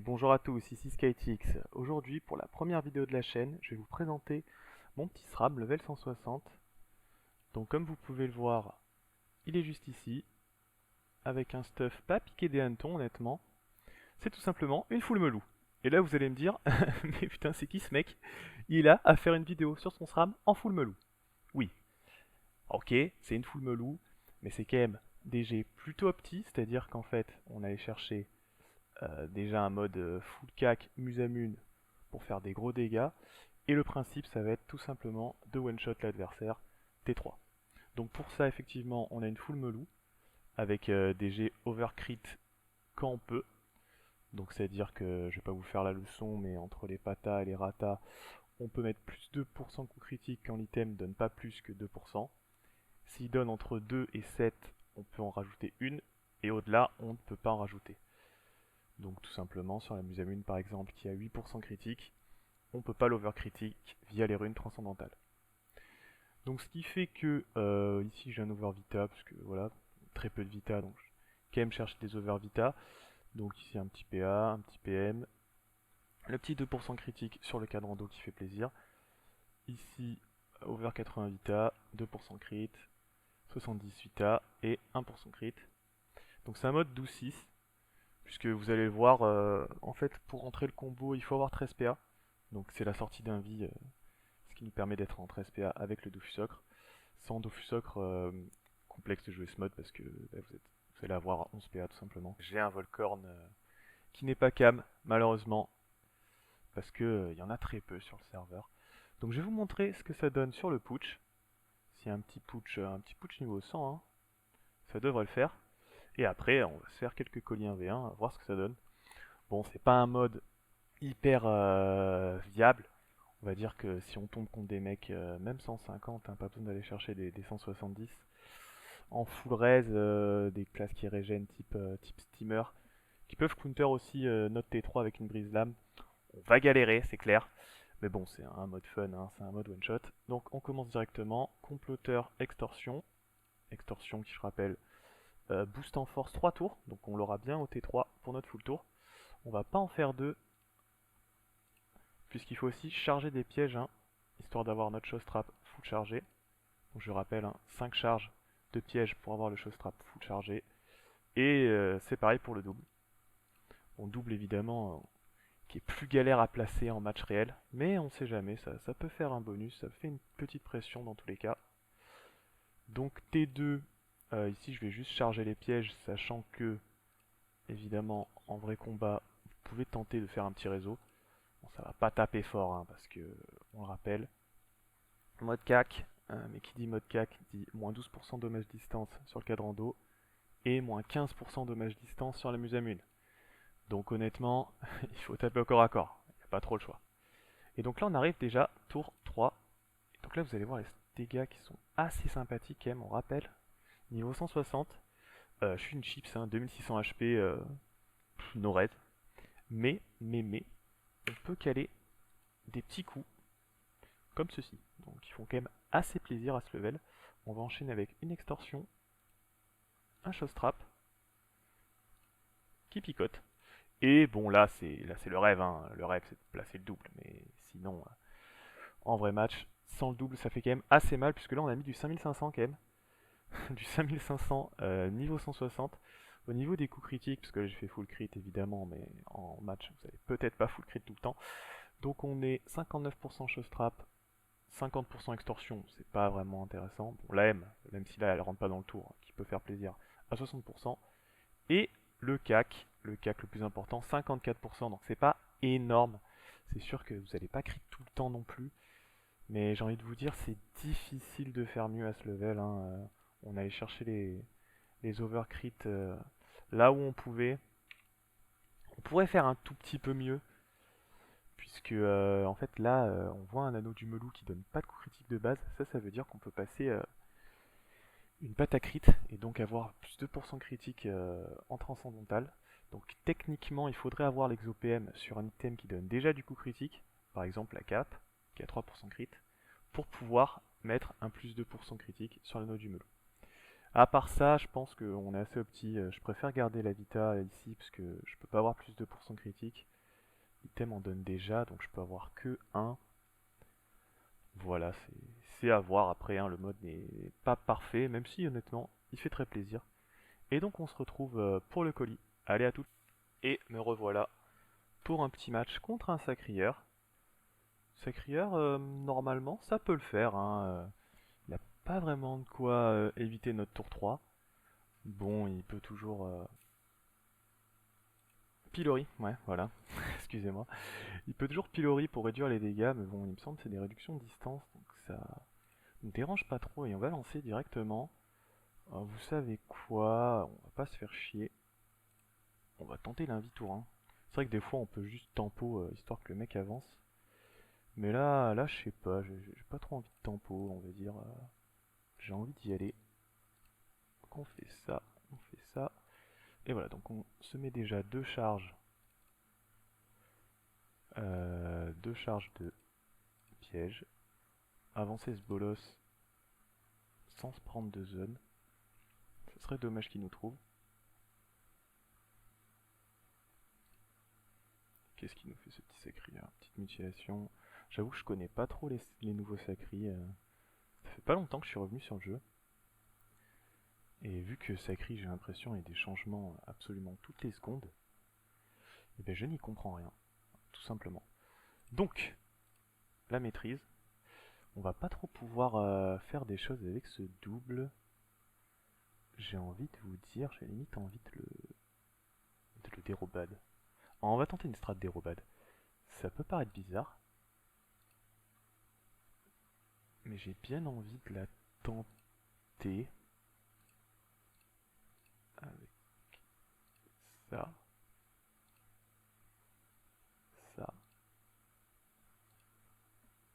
Bonjour à tous, ici SkyTX. Aujourd'hui, pour la première vidéo de la chaîne, je vais vous présenter mon petit SRAM level 160. Donc comme vous pouvez le voir, il est juste ici, avec un stuff pas piqué des hannetons honnêtement. C'est tout simplement une full melou. Et là vous allez me dire, mais putain c'est qui ce mec? Il a à faire une vidéo sur son SRAM en full melou. Oui, ok, c'est une full melou, mais c'est quand même des G plutôt petits, c'est-à-dire qu'en fait on allait chercher déjà un mode full cac Musamune pour faire des gros dégâts. Et le principe, ça va être tout simplement de one-shot l'adversaire T3. Donc pour ça, effectivement, on a une full melou avec des G overcrit quand on peut. Donc c'est-à-dire que je vais pas vous faire la leçon, mais entre les patas et les ratas, on peut mettre plus 2% coup critique quand l'item donne pas plus que 2%. S'il donne entre 2 et 7, on peut en rajouter une, et au-delà, on ne peut pas en rajouter. Donc tout simplement, sur la Musamune par exemple, qui a 8% critique, on peut pas l'overcritique via les runes transcendantales. Donc ce qui fait que ici j'ai un over vita, parce que voilà, très peu de vita, donc je quand même chercher des over vita. Donc ici un petit PA, un petit PM, le petit 2% critique sur le cadran d'eau qui fait plaisir. Ici over 80 vita, 2% crit, 70 vita et 1% crit. Donc c'est un mode 12-6, puisque vous allez le voir, en fait pour rentrer le combo il faut avoir 13 PA. Donc c'est la sortie d'un vie, ce qui nous permet d'être en 13 PA avec le Dofus Ocre. Sans Dofus Ocre, complexe de jouer ce mode parce que bah, vous allez avoir 11 PA tout simplement. J'ai un Volcorn qui n'est pas cam, malheureusement, parce que il y en a très peu sur le serveur. Donc je vais vous montrer ce que ça donne sur le putsch. S'il y a un petit putsch niveau 100, hein, ça devrait le faire. Et après, on va se faire quelques colis 1v1, voir ce que ça donne. Bon, c'est pas un mode hyper viable. On va dire que si on tombe contre des mecs, même 150, hein, pas besoin d'aller chercher des 170. En full res, des classes qui régènent type steamer, qui peuvent counter aussi notre T3 avec une brise lame. On va galérer, c'est clair. Mais bon, c'est un mode fun, hein, c'est un mode one shot. Donc on commence directement. Comploteur, extorsion. Extorsion qui, je rappelle, boost en force 3 tours. Donc on l'aura bien au T3 pour notre full tour. On va pas en faire 2, puisqu'il faut aussi charger des pièges, hein, histoire d'avoir notre show strap full chargé. Donc je rappelle, hein, 5 charges de pièges pour avoir le show strap full chargé. Et c'est pareil pour le double. On double évidemment, qui est plus galère à placer en match réel, mais on sait jamais, ça peut faire un bonus, ça fait une petite pression dans tous les cas. Donc T2, ici je vais juste charger les pièges, sachant que, évidemment, en vrai combat, vous pouvez tenter de faire un petit réseau. Bon, ça va pas taper fort, hein, parce que, on le rappelle, mode CAC, mais qui dit mode CAC dit moins 12% dommage distance sur le cadran d'eau, et moins 15% dommage distance sur la Musamune. Donc honnêtement, il faut taper au corps à corps, il n'y a pas trop le choix. Et donc là on arrive déjà tour 3. Et donc là vous allez voir les dégâts qui sont assez sympathiques quand même, on rappelle. Niveau 160, je suis une chips, hein, 2600 HP, no red. Mais, on peut caler des petits coups comme ceci. Donc ils font quand même assez plaisir à ce level. On va enchaîner avec une extorsion, un show strap, qui picote. Et bon là c'est le rêve, hein. Le rêve c'est de placer le double, mais sinon en vrai match, sans le double ça fait quand même assez mal, puisque là on a mis du 5500 quand même. Du 5500 niveau 160. Au niveau des coups critiques, parce que là j'ai fait full crit évidemment, mais en match vous allez peut-être pas full crit tout le temps. Donc on est 59% show strap, 50% extorsion, c'est pas vraiment intéressant. Bon la M, même si là elle rentre pas dans le tour, qui peut faire plaisir, à 60%. Et le CAC le plus important, 54%, donc c'est pas énorme. C'est sûr que vous n'allez pas crit tout le temps non plus, mais j'ai envie de vous dire, c'est difficile de faire mieux à ce level, hein. On allait chercher les overcrits là où on pouvait. On pourrait faire un tout petit peu mieux, puisque en fait là, on voit un anneau du melou qui donne pas de coup critique de base. Ça veut dire qu'on peut passer une patte à crit et donc avoir plus 2% critique en transcendantal. Donc techniquement, il faudrait avoir l'exo-PM sur un item qui donne déjà du coup critique, par exemple la cape, qui a 3% crit, pour pouvoir mettre un plus 2% critique sur l'anneau du melon. À part ça, je pense qu'on est assez opti. Je préfère garder la Vita ici parce que je peux pas avoir plus de pourcent critique. L'item en donne déjà, donc je peux avoir que 1. Voilà, c'est à voir après, hein, le mode n'est pas parfait, même si honnêtement, il fait très plaisir. Et donc on se retrouve pour le colis. Allez à toutes. Et me revoilà pour un petit match contre un Sacrieur. Sacrieur, normalement, ça peut le faire, hein. Il n'a pas vraiment de quoi éviter notre tour 3. Bon, il peut toujours... Pilori, ouais, voilà. Excusez-moi. Il peut toujours pilori pour réduire les dégâts, mais bon, il me semble que c'est des réductions de distance, donc ça ne dérange pas trop. Et on va lancer directement. Vous savez quoi? On va pas se faire chier. On va tenter l'invitour, hein. C'est vrai que des fois on peut juste tempo histoire que le mec avance. Mais là je sais pas, j'ai pas trop envie de tempo, on va dire. J'ai envie d'y aller. Donc on fait ça, on fait ça. Et voilà, donc on se met déjà deux charges de piège. Avancer ce bolos sans se prendre de zone. Ce serait dommage qu'il nous trouve. Qu'est-ce qu'il nous fait ce petit sacri là? Petite mutilation. J'avoue que je connais pas trop les nouveaux sacris. Ça fait pas longtemps que je suis revenu sur le jeu. Et vu que Sacri, j'ai l'impression, il y a des changements absolument toutes les secondes, et ben je n'y comprends rien, tout simplement. Donc, la maîtrise. On va pas trop pouvoir faire des choses avec ce double. J'ai envie de vous dire, j'ai limite envie de le dérobade. On va tenter une strat dérobade. Ça peut paraître bizarre, mais j'ai bien envie de la tenter avec ça, ça.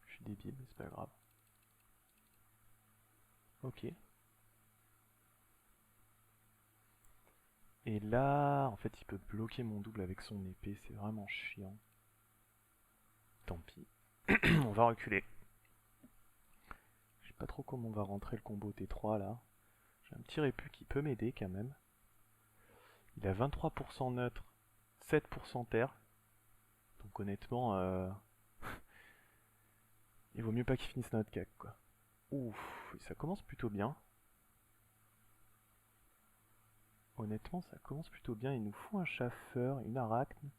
Je suis débile, mais c'est pas grave. Ok. Et là, en fait, il peut bloquer mon double avec son épée, c'est vraiment chiant. Tant pis. On va reculer. Je sais pas trop comment on va rentrer le combo T3 là. J'ai un petit répu qui peut m'aider quand même. Il a 23% neutre, 7% terre. Donc honnêtement, il vaut mieux pas qu'il finisse notre cac quoi. Ouf, ça commence plutôt bien. Honnêtement, ça commence plutôt bien. Il nous faut un chasseur, une arachne.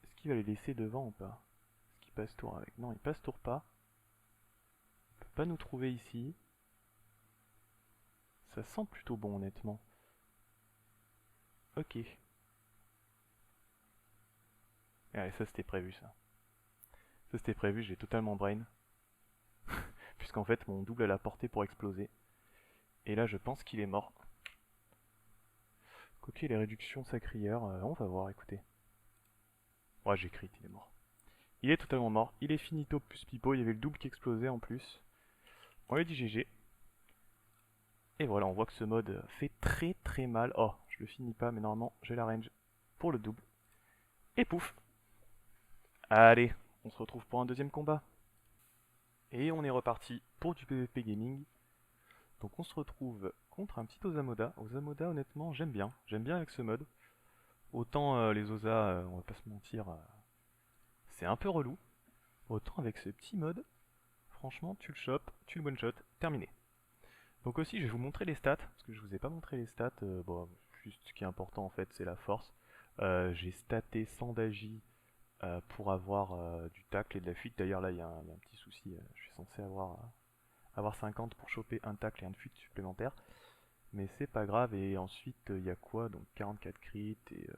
Est-ce qu'il va les laisser devant ou pas? Est-ce qu'il passe tour avec? Non, il passe tour pas. Il peut pas nous trouver ici. Ça sent plutôt bon honnêtement. Ok. Allez, ça c'était prévu ça. Ça c'était prévu, j'ai totalement brain. Puisqu'en fait mon double a la portée pour exploser. Et là je pense qu'il est mort. Quoique les réductions sacrières, on va voir, écoutez. Ouais, j'ai crit, il est mort. Il est totalement mort, il est finito plus pipo, il y avait le double qui explosait en plus. On lui dit GG. Et voilà, on voit que ce mode fait très très mal. Oh, je le finis pas, mais normalement j'ai la range pour le double. Et pouf. Allez, on se retrouve pour un deuxième combat. Et on est reparti pour du PvP Gaming. Donc on se retrouve contre un petit Osamoda. Osamoda, honnêtement, j'aime bien avec ce mode. Autant les Osa, on va pas se mentir, c'est un peu relou. Autant avec ce petit mode, franchement, tu le chopes, tu le one-shot, terminé. Donc aussi, je vais vous montrer les stats, parce que je vous ai pas montré les stats. Bon, juste ce qui est important en fait, c'est la force. J'ai staté 100 d'agi pour avoir du tacle et de la fuite. D'ailleurs là, il y a un petit souci, je suis censé avoir 50 pour choper un tacle et un de fuite supplémentaire. Mais c'est pas grave, et ensuite il y a quoi? Donc 44 crit et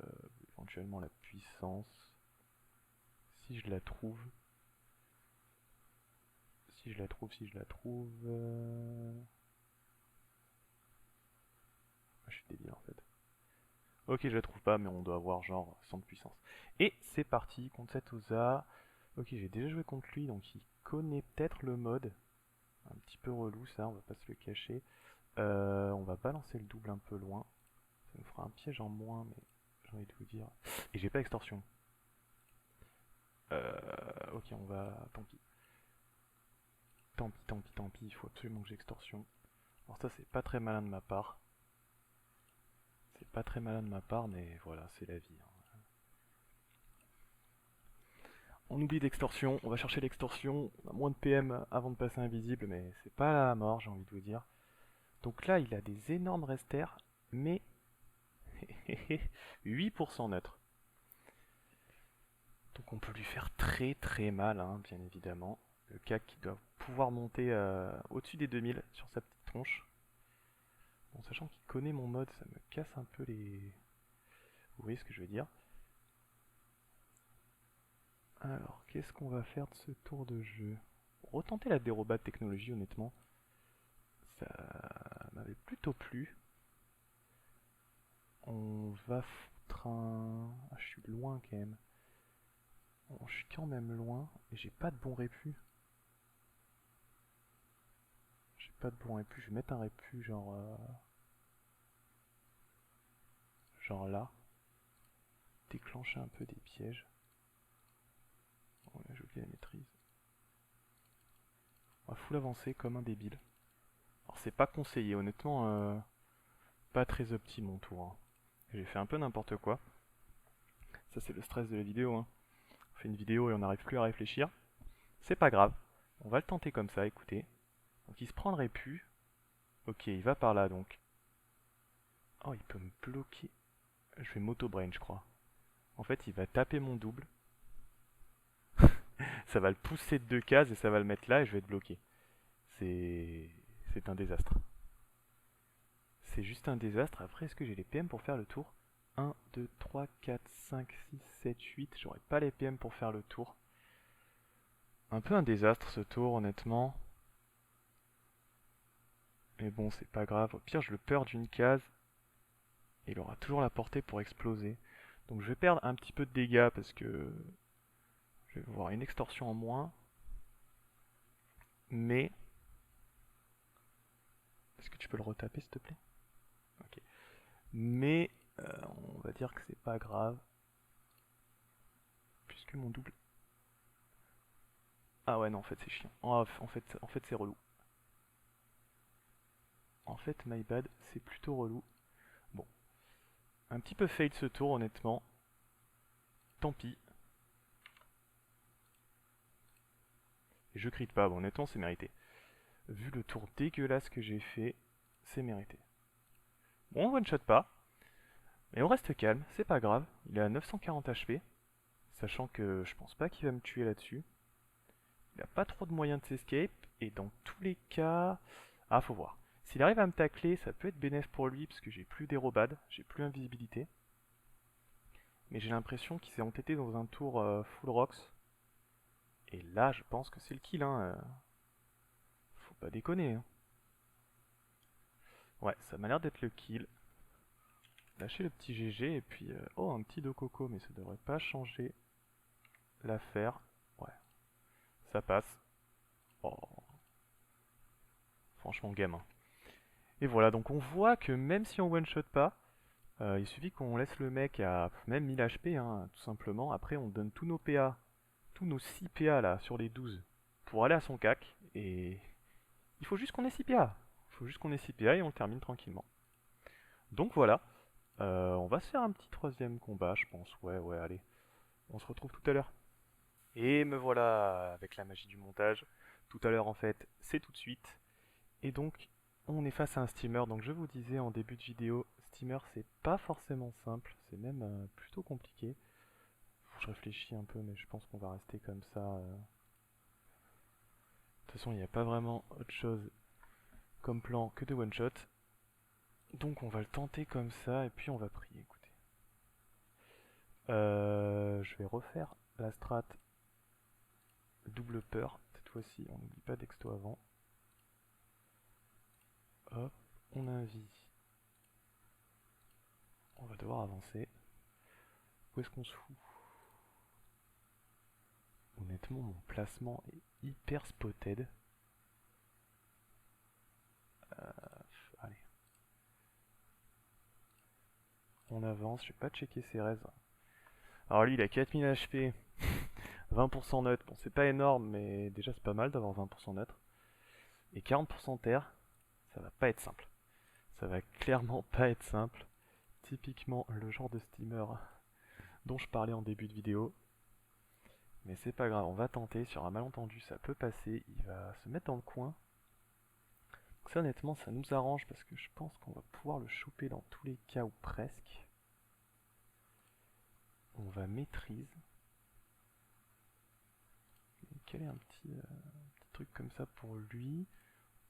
éventuellement la puissance. Si je la trouve. Si je la trouve. Je suis débile en fait. Ok, je la trouve pas, mais on doit avoir genre 100 de puissance. Et c'est parti contre cet Oza. Ok, j'ai déjà joué contre lui, donc il connaît peut-être le mode. Un petit peu relou ça, on va pas se le cacher. On va balancer le double un peu loin. Ça nous fera un piège en moins, mais j'ai envie de vous dire. Et j'ai pas extorsion. Ok, on va... Tant pis. Tant pis, il faut absolument que j'ai extorsion. Alors ça c'est pas très malin de ma part. C'est pas très malin de ma part, mais voilà, c'est la vie, hein. On oublie d'extorsion, on va chercher l'extorsion, on a moins de PM avant de passer invisible, mais c'est pas la mort, j'ai envie de vous dire. Donc là, il a des énormes resters, mais 8% neutre. Donc on peut lui faire très très mal, hein, bien évidemment. Le CAC qui doit pouvoir monter au-dessus des 2000 sur sa petite tronche. Bon, sachant qu'il connaît mon mode, ça me casse un peu les... Vous voyez ce que je veux dire? Alors, qu'est-ce qu'on va faire de ce tour de jeu? Retenter la déroba de technologie, honnêtement. Ça m'avait plutôt plu. On va foutre un... Ah, je suis loin quand même. Bon, je suis quand même loin et j'ai pas de bon répu. J'ai pas de bon répu. Je vais mettre un répu genre... genre là. Déclencher un peu des pièges. Oh là, j'ai oublié la maîtrise. On va full avancer comme un débile. Alors c'est pas conseillé, honnêtement, pas très opti mon tour, hein. J'ai fait un peu n'importe quoi. Ça c'est le stress de la vidéo, hein. On fait une vidéo et on n'arrive plus à réfléchir. C'est pas grave. On va le tenter comme ça, écoutez. Donc il se prend le répu. Ok, il va par là donc. Oh, il peut me bloquer. Je vais m'auto-brain, je crois. En fait, il va taper mon double. Ça va le pousser de 2 cases et ça va le mettre là et je vais être bloqué. C'est un désastre. C'est juste un désastre. Après, est-ce que j'ai les PM pour faire le tour? 1, 2, 3, 4, 5, 6, 7, 8. J'aurais pas les PM pour faire le tour. Un peu un désastre ce tour, honnêtement. Mais bon, c'est pas grave. Au pire, je le perds d'une case. Et il aura toujours la portée pour exploser. Donc je vais perdre un petit peu de dégâts parce que je vais voir une extorsion en moins. Mais... Est-ce que tu peux le retaper, s'il te plaît? Ok. Mais on va dire que c'est pas grave. Puisque mon double... Ah ouais, non, en fait c'est chiant. En fait c'est relou. En fait, my bad, c'est plutôt relou. Bon. Un petit peu fail ce tour, honnêtement. Tant pis. Et je crie pas, bon, honnêtement, c'est mérité. Vu le tour dégueulasse que j'ai fait, c'est mérité. Bon, on one-shot pas. Mais on reste calme, c'est pas grave. Il est à 940 HP. Sachant que je pense pas qu'il va me tuer là-dessus. Il a pas trop de moyens de s'escape. Et dans tous les cas... Ah, faut voir. S'il arrive à me tacler, ça peut être bénéf pour lui, parce que j'ai plus d'érobade, j'ai plus invisibilité. Mais j'ai l'impression qu'il s'est entêté dans un tour full rocks. Et là, je pense que c'est le kill, hein. Faut pas déconner, hein. Ouais, ça m'a l'air d'être le kill. Lâcher le petit GG, et puis... oh, un petit do coco, mais ça devrait pas changer l'affaire. Ouais, ça passe. Oh, franchement, gamin. Et voilà, donc on voit que même si on one-shot pas, il suffit qu'on laisse le mec à même 1000 HP, hein, tout simplement. Après, on donne tous nos PA, tous nos 6 PA là, sur les 12, pour aller à son cac. Et il faut juste qu'on ait 6 PA. Il faut juste qu'on ait 6 PA et on le termine tranquillement. Donc voilà, on va se faire un petit troisième combat, je pense. Ouais, ouais, allez. On se retrouve tout à l'heure. Et me voilà avec la magie du montage. Tout à l'heure, en fait, c'est tout de suite. Et donc, on est face à un steamer. Donc, je vous disais en début de vidéo, steamer, c'est pas forcément simple. C'est même plutôt compliqué. Je réfléchis un peu, mais je pense qu'on va rester comme ça. De toute façon, il n'y a pas vraiment autre chose comme plan que de one shot. Donc, on va le tenter comme ça, et puis on va prier. Écoutez. Je vais refaire la strat double peur. Cette fois-ci, on n'oublie pas d'exto avant. Hop, on a un vie. On va devoir avancer. Où est-ce qu'on se fout? Honnêtement, mon placement est hyper spotted. Allez. On avance, je vais pas checker ses res. Alors lui, il a 4000 HP. 20% neutre. Bon, c'est pas énorme, mais déjà c'est pas mal d'avoir 20% neutre. Et 40% terre. ça va pas être simple. Ça va clairement pas être simple. Typiquement le genre de steamer dont je parlais en début de vidéo. Mais c'est pas grave, on va tenter. Sur un malentendu, ça peut passer. Il va se mettre dans le coin. Donc ça, honnêtement, ça nous arrange parce que je pense qu'on va pouvoir le choper dans tous les cas ou presque. On va maîtrise. Quel est un petit truc comme ça pour lui?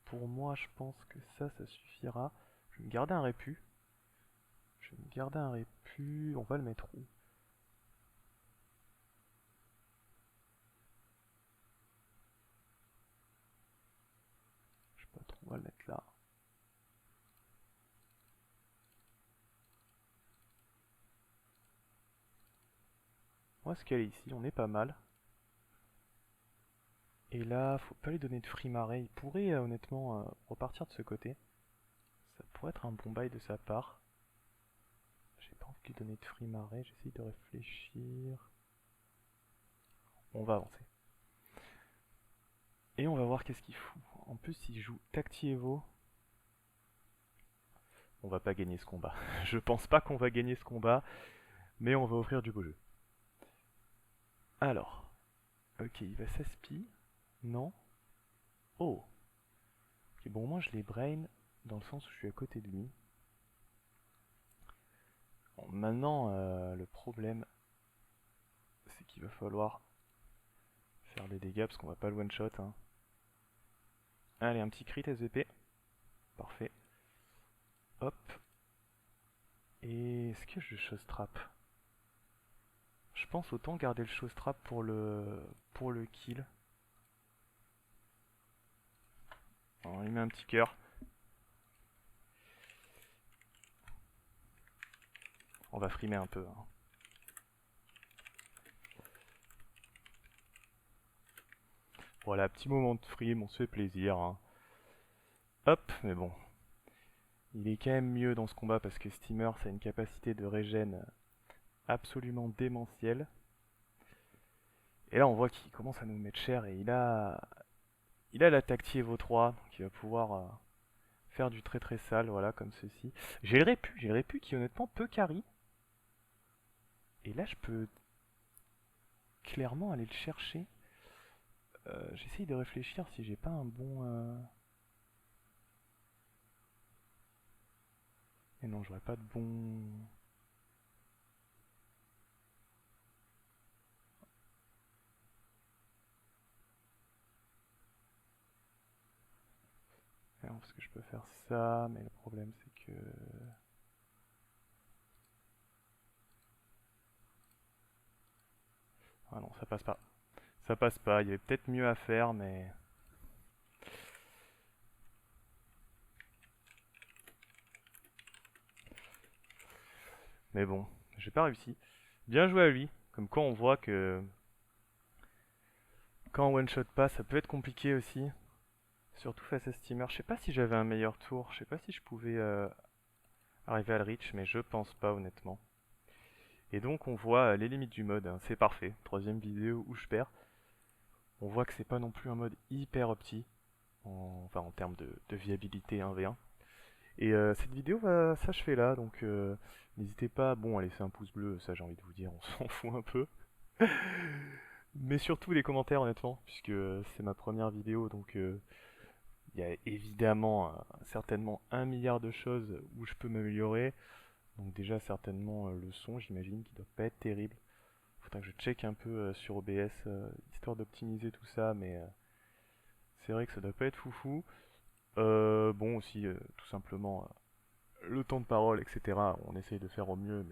Pour moi, je pense que ça suffira. Je vais me garder un répu. On va le mettre où? Je sais pas trop, on va le mettre là. On va se caler ici, on est pas mal. Et là, faut pas lui donner de free marée. Il pourrait honnêtement repartir de ce côté. Ça pourrait être un bon bail de sa part. J'ai pas envie de lui donner de free marée, j'essaye de réfléchir. On va avancer. Et on va voir qu'est-ce qu'il fout. En plus, il joue Tactievo. On va pas gagner ce combat. Je pense pas qu'on va gagner ce combat, mais on va offrir du beau jeu. Alors, ok, il va s'aspi. Non. Oh. Ok, bon, moi je l'ai brain dans le sens où je suis à côté de lui. Bon, maintenant, le problème, c'est qu'il va falloir faire des dégâts parce qu'on va pas le one shot. Hein. Allez, un petit crit SVP. Parfait. Hop. Et est-ce que je chose trap? Je pense autant garder le chose trap pour le kill. On lui met un petit cœur. On va frimer un peu. Hein. Voilà, petit moment de frime, on se fait plaisir. Hein. Hop, mais bon. Il est quand même mieux dans ce combat parce que Steamer, ça a une capacité de régène absolument démentielle. Et là, on voit qu'il commence à nous mettre cher et il a la Tacti Evo 3, donc il va pouvoir faire du très très sale, voilà, comme ceci. J'ai le répu qui honnêtement peut carry. Et là, je peux clairement aller le chercher. J'essaye de réfléchir si j'ai pas un bon... Et non, j'aurais pas de bon... Non, parce que je peux faire ça, mais le problème c'est que... Ah non, ça passe pas. Ça passe pas, il y avait peut-être mieux à faire, mais... Mais bon, j'ai pas réussi. Bien joué à lui, comme quoi on voit que... Quand on one-shot pas, ça peut être compliqué aussi. Surtout face à Steamer. Je sais pas si j'avais un meilleur tour, je sais pas si je pouvais arriver à le reach, mais je pense pas honnêtement. Et donc on voit les limites du mode, hein. C'est parfait. Troisième vidéo où je perds. On voit que c'est pas non plus un mode hyper opti, enfin en termes de viabilité 1v1. Et cette vidéo va s'achever là, donc n'hésitez pas à laisser un pouce bleu, ça j'ai envie de vous dire, on s'en fout un peu. Mais surtout les commentaires honnêtement, puisque c'est ma première vidéo, donc il y a évidemment certainement 1 milliard de choses où je peux m'améliorer. Donc déjà certainement le son, j'imagine, qui doit pas être terrible. Faudra que je check un peu sur OBS, histoire d'optimiser tout ça, mais c'est vrai que ça doit pas être foufou. Bon aussi, tout simplement, le temps de parole, etc. On essaye de faire au mieux,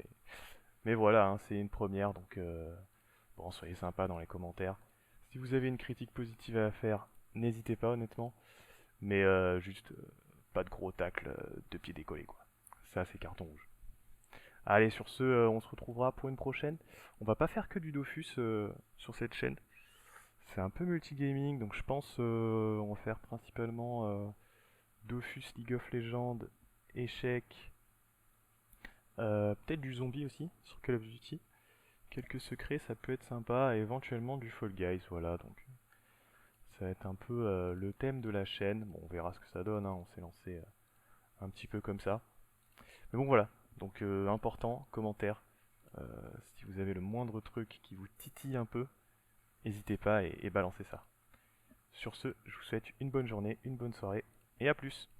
mais voilà, hein, c'est une première, donc bon, soyez sympa dans les commentaires. Si vous avez une critique positive à faire, n'hésitez pas honnêtement, mais juste pas de gros tacles de pied décollé quoi. Ça c'est carton rouge. Allez, sur ce, on se retrouvera pour une prochaine. On va pas faire que du Dofus sur cette chaîne. C'est un peu multigaming, donc je pense on va faire principalement Dofus, League of Legends, échecs, peut-être du zombie aussi sur Call of Duty. Quelques secrets, ça peut être sympa, et éventuellement du Fall Guys, voilà, donc Ça va être un peu le thème de la chaîne. Bon, on verra ce que ça donne, hein. On s'est lancé un petit peu comme ça. Mais bon, voilà. Donc, important, commentaire. Si vous avez le moindre truc qui vous titille un peu, n'hésitez pas et balancez ça. Sur ce, je vous souhaite une bonne journée, une bonne soirée, et à plus!